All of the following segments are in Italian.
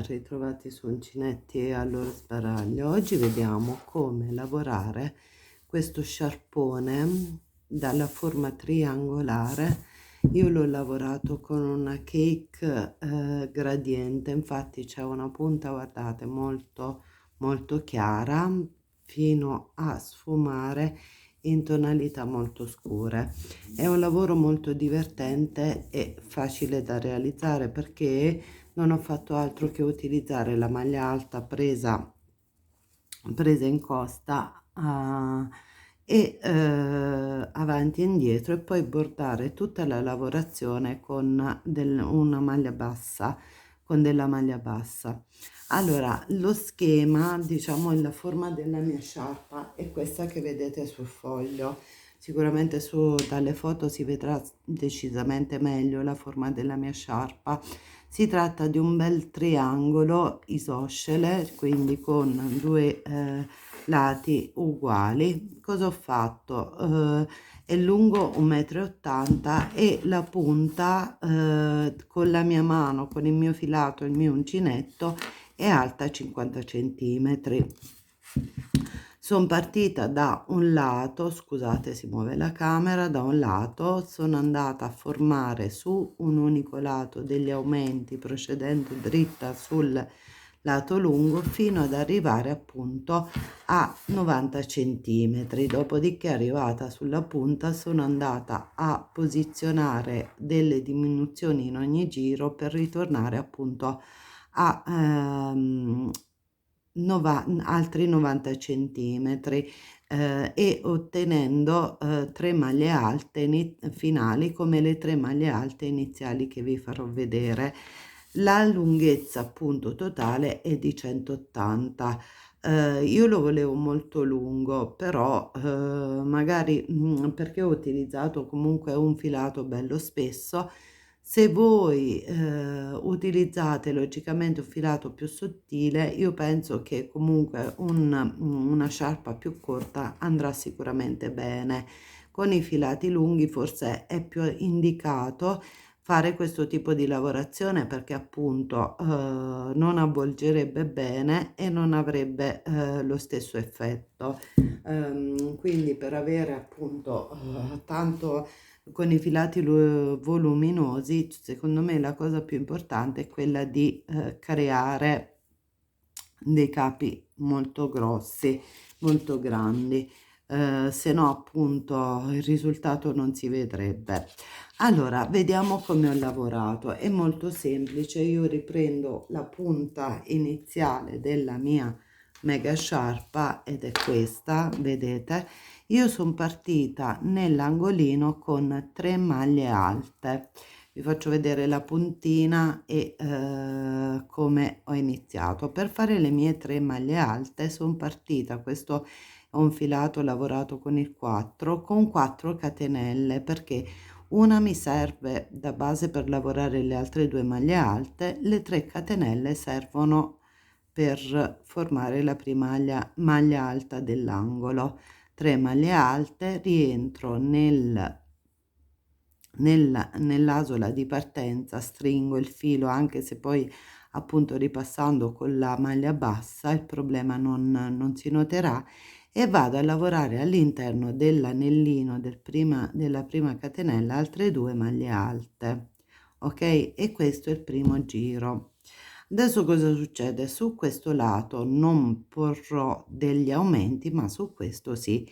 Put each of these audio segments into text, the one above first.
ritrovati su Uncinetti e allora sbaraglio. Oggi vediamo come lavorare questo sciarpone dalla forma triangolare. Io l'ho lavorato con una cake gradiente, infatti c'è una punta, guardate, molto chiara fino a sfumare in tonalità molto scure. È un lavoro molto divertente e facile da realizzare perché non ho fatto altro che utilizzare la maglia alta presa in costa avanti e indietro e poi bordare tutta la lavorazione con una maglia bassa, con della maglia bassa. Allora, lo schema, diciamo, la forma della mia sciarpa è questa che vedete sul foglio. Sicuramente dalle foto si vedrà decisamente meglio la forma della mia sciarpa. Si tratta di un bel triangolo isoscele, quindi con due lati uguali. Cosa ho fatto? È lungo 1,80 m e la punta con la mia mano, con il mio filato, il mio uncinetto, è alta 50 centimetri. Sono partita da un lato, scusate, si muove la camera, da un lato sono andata a formare su un unico lato degli aumenti procedendo dritta sul lato lungo fino ad arrivare appunto a 90 centimetri. Dopodiché, arrivata sulla punta, sono andata a posizionare delle diminuzioni in ogni giro per ritornare appunto a altri 90 centimetri e ottenendo 3 maglie alte finali, come le 3 maglie alte iniziali che vi farò vedere. La lunghezza appunto totale è di 180. Io lo volevo molto lungo, però magari perché ho utilizzato comunque un filato bello spesso. Se voi utilizzate logicamente un filato più sottile, io penso che comunque una sciarpa più corta andrà sicuramente bene. Con i filati lunghi forse è più indicato fare questo tipo di lavorazione perché appunto non avvolgerebbe bene e non avrebbe lo stesso effetto. Quindi per avere appunto tanto con i filati voluminosi, secondo me la cosa più importante è quella di creare dei capi molto grossi, molto grandi, se no appunto il risultato non si vedrebbe. Allora, vediamo come ho lavorato. È molto semplice. Io riprendo la punta iniziale della mia mega sciarpa ed è questa, vedete. Io sono partita nell'angolino con 3 maglie alte. Vi faccio vedere la puntina e come ho iniziato. Per fare le mie 3 maglie alte sono partita, questo è un filato lavorato con il 4 con 4 catenelle, perché una mi serve da base per lavorare le altre 2 maglie alte, le 3 catenelle servono per formare la prima maglia alta dell'angolo. 3 maglie alte, rientro nell'asola di partenza, stringo il filo, anche se poi appunto ripassando con la maglia bassa il problema non si noterà, e vado a lavorare all'interno dell'anellino della prima catenella altre 2 maglie alte, ok? E questo è il primo giro. Adesso cosa succede? Su questo lato non porrò degli aumenti, ma su questo sì,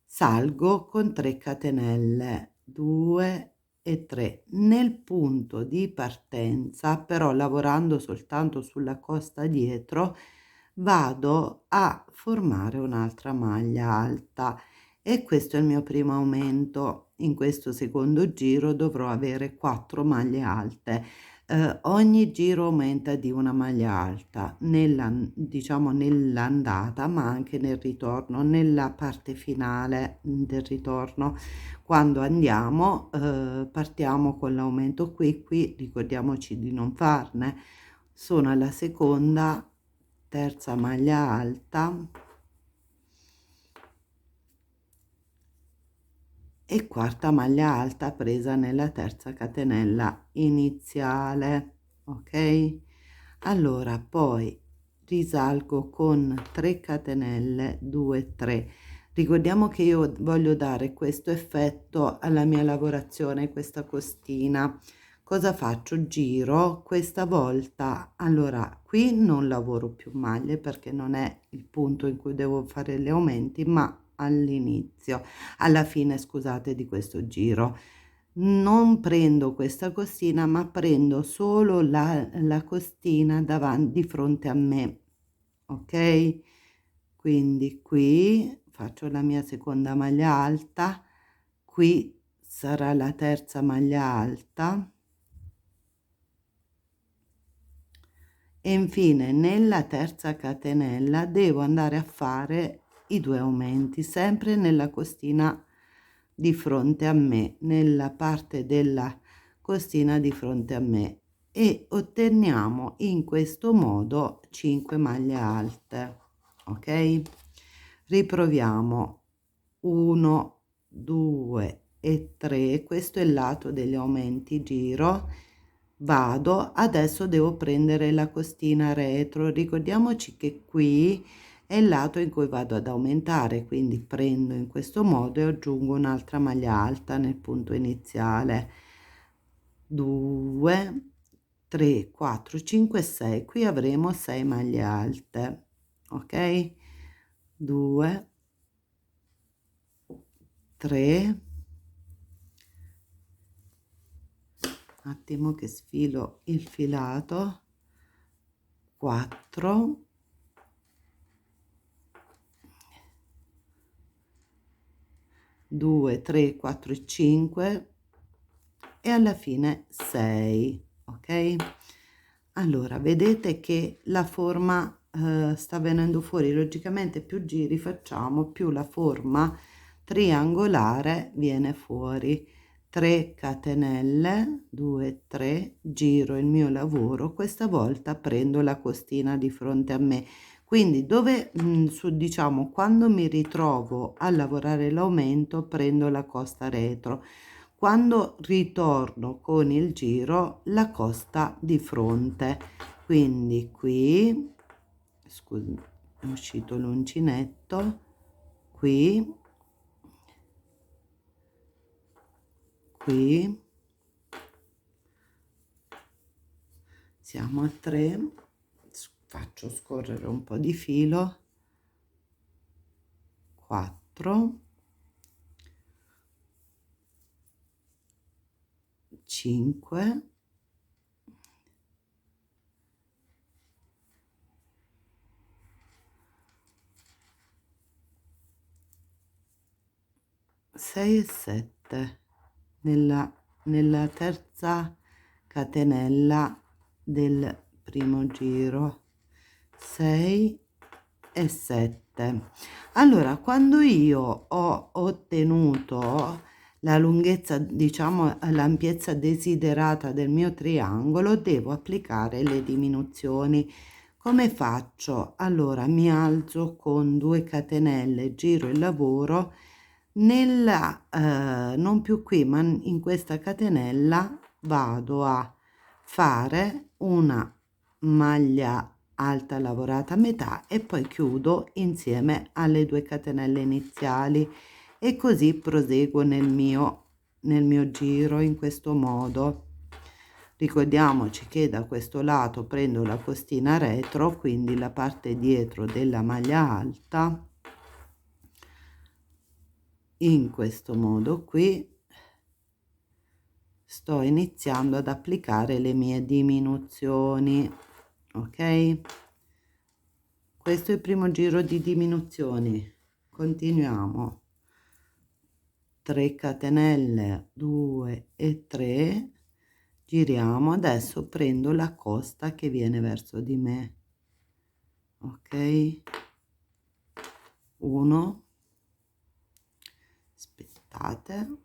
salgo con 3 catenelle, 2 e 3 nel punto di partenza, però lavorando soltanto sulla costa dietro vado a formare un'altra maglia alta, e questo è il mio primo aumento. In questo secondo giro dovrò avere 4 maglie alte. Ogni giro aumenta di una maglia alta diciamo nell'andata, ma anche nel ritorno, nella parte finale del ritorno. Quando andiamo partiamo con l'aumento qui ricordiamoci di non farne. Sono alla seconda, terza maglia alta e quarta maglia alta presa nella terza catenella iniziale, ok? Allora poi risalgo con 3 catenelle, 2 3. Ricordiamo che io voglio dare questo effetto alla mia lavorazione, questa costina. Cosa faccio? Giro questa volta. Allora qui non lavoro più maglie perché non è il punto in cui devo fare gli aumenti, ma all'inizio, alla fine, scusate, di questo giro non prendo questa costina, ma prendo solo la costina di fronte a me, ok? Quindi qui faccio la mia seconda maglia alta, qui sarà la terza maglia alta e infine nella terza catenella devo andare a fare i 2 aumenti sempre nella costina di fronte a me, nella parte della costina di fronte a me, e otteniamo in questo modo 5 maglie alte. Ok, riproviamo. 1 2 e 3, questo è il lato degli aumenti, giro, vado, adesso devo prendere la costina retro. Ricordiamoci che qui è il lato in cui vado ad aumentare, quindi prendo in questo modo e aggiungo un'altra maglia alta nel punto iniziale. 2 3 4 5 6, qui avremo 6 maglie alte, ok? 2 3, attimo che sfilo il filato, 4, 2 3 4 e 5 e alla fine 6. Ok, allora vedete che la forma sta venendo fuori. Logicamente più giri facciamo, più la forma triangolare viene fuori. 3 catenelle, 2 3, giro il mio lavoro, questa volta prendo la costina di fronte a me, quindi dove diciamo quando mi ritrovo a lavorare l'aumento prendo la costa retro, quando ritorno con il giro la costa di fronte, quindi qui, scusi, è uscito l'uncinetto, qui, qui, siamo a 3, faccio scorrere un po' di filo, 4, 5, 6 e 7 nella terza catenella del primo giro, 6 e 7. Allora quando io ho ottenuto la lunghezza, diciamo l'ampiezza desiderata del mio triangolo, devo applicare le diminuzioni. Come faccio? Allora mi alzo con 2 catenelle, giro il lavoro nella non più qui ma in questa catenella vado a fare una maglia alta lavorata a metà e poi chiudo insieme alle 2 catenelle iniziali e così proseguo nel mio giro in questo modo. Ricordiamoci che da questo lato prendo la costina retro, quindi la parte dietro della maglia alta, in questo modo qui sto iniziando ad applicare le mie diminuzioni. Ok, questo è il primo giro di diminuzioni. Continuiamo. 3 catenelle, 2 e 3, giriamo, adesso prendo la costa che viene verso di me, ok, 1, aspettate,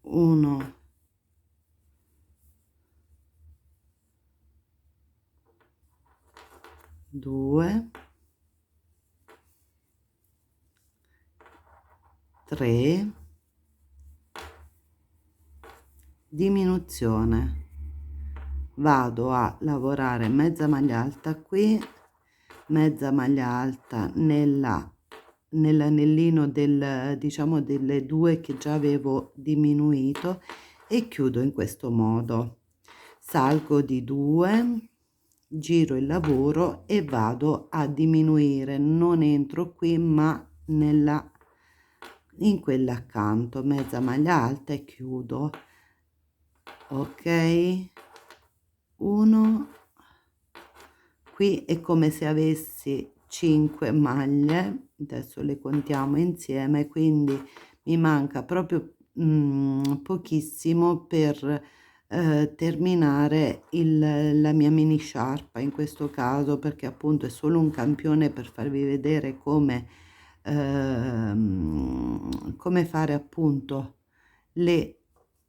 1, 2, 3, diminuzione, vado a lavorare mezza maglia alta qui, mezza maglia alta nell'anellino del, diciamo, delle due che già avevo diminuito, e chiudo in questo modo. Salgo di 2, giro il lavoro e vado a diminuire, non entro qui ma in quella accanto, mezza maglia alta e chiudo. Ok, 1, qui è come se avessi 5 maglie, adesso le contiamo insieme, quindi mi manca proprio pochissimo per terminare la mia mini sciarpa in questo caso, perché appunto è solo un campione per farvi vedere come fare appunto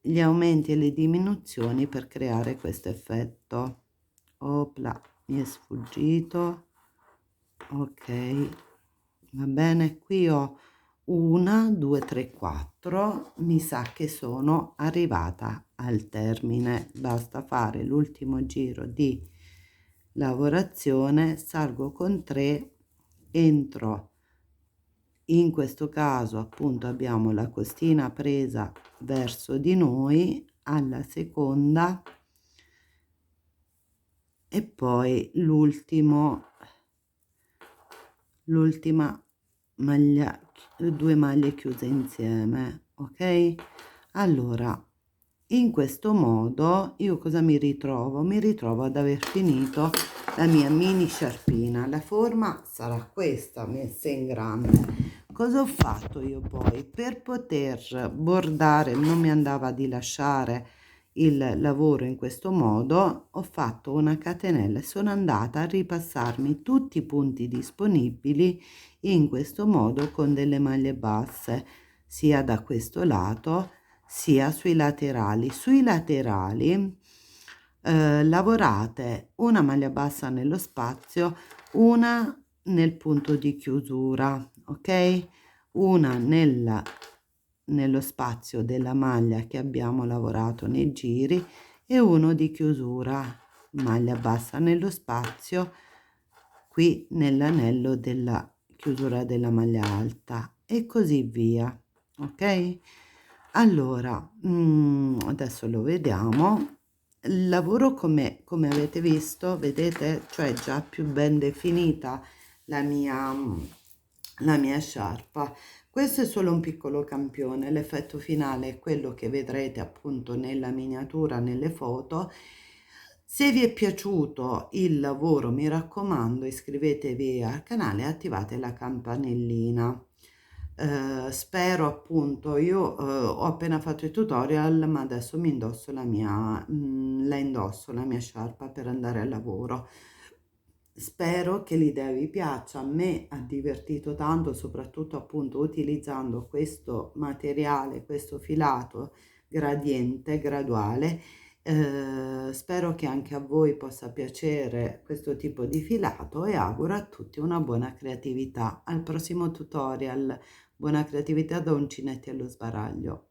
gli aumenti e le diminuzioni per creare questo effetto. Opla, mi è sfuggito. Ok, va bene, qui ho 1 2 3 4, mi sa che sono arrivata al termine, basta fare l'ultimo giro di lavorazione, salgo con 3, entro, in questo caso appunto abbiamo la costina presa verso di noi alla seconda, e poi l'ultima maglia, 2 maglie chiuse insieme. Ok, allora in questo modo io cosa mi ritrovo? Mi ritrovo ad aver finito la mia mini sciarpina. La forma sarà questa messa in grande. Cosa ho fatto io poi? Per poter bordare, non mi andava di lasciare il lavoro in questo modo, ho fatto una catenella e sono andata a ripassarmi tutti i punti disponibili in questo modo con delle maglie basse, sia da questo lato sia sui laterali. Sui laterali lavorate una maglia bassa nello spazio, una nel punto di chiusura, ok, una nello spazio della maglia che abbiamo lavorato nei giri e uno di chiusura, maglia bassa nello spazio qui nell'anello della chiusura della maglia alta, e così via. Ok, allora adesso lo vediamo. Il lavoro come avete visto, vedete, cioè già più ben definita la mia sciarpa. Questo è solo un piccolo campione, l'effetto finale è quello che vedrete appunto nella miniatura, nelle foto. Se vi è piaciuto il lavoro, mi raccomando, iscrivetevi al canale e attivate la campanellina. Spero appunto, io ho appena fatto il tutorial, ma adesso mi indosso la indosso la mia sciarpa per andare al lavoro. Spero che l'idea vi piaccia, a me ha divertito tanto, soprattutto appunto utilizzando questo materiale, questo filato gradiente, graduale. Spero che anche a voi possa piacere questo tipo di filato e auguro a tutti una buona creatività. Al prossimo tutorial, buona creatività da Uncinetti allo sbaraglio.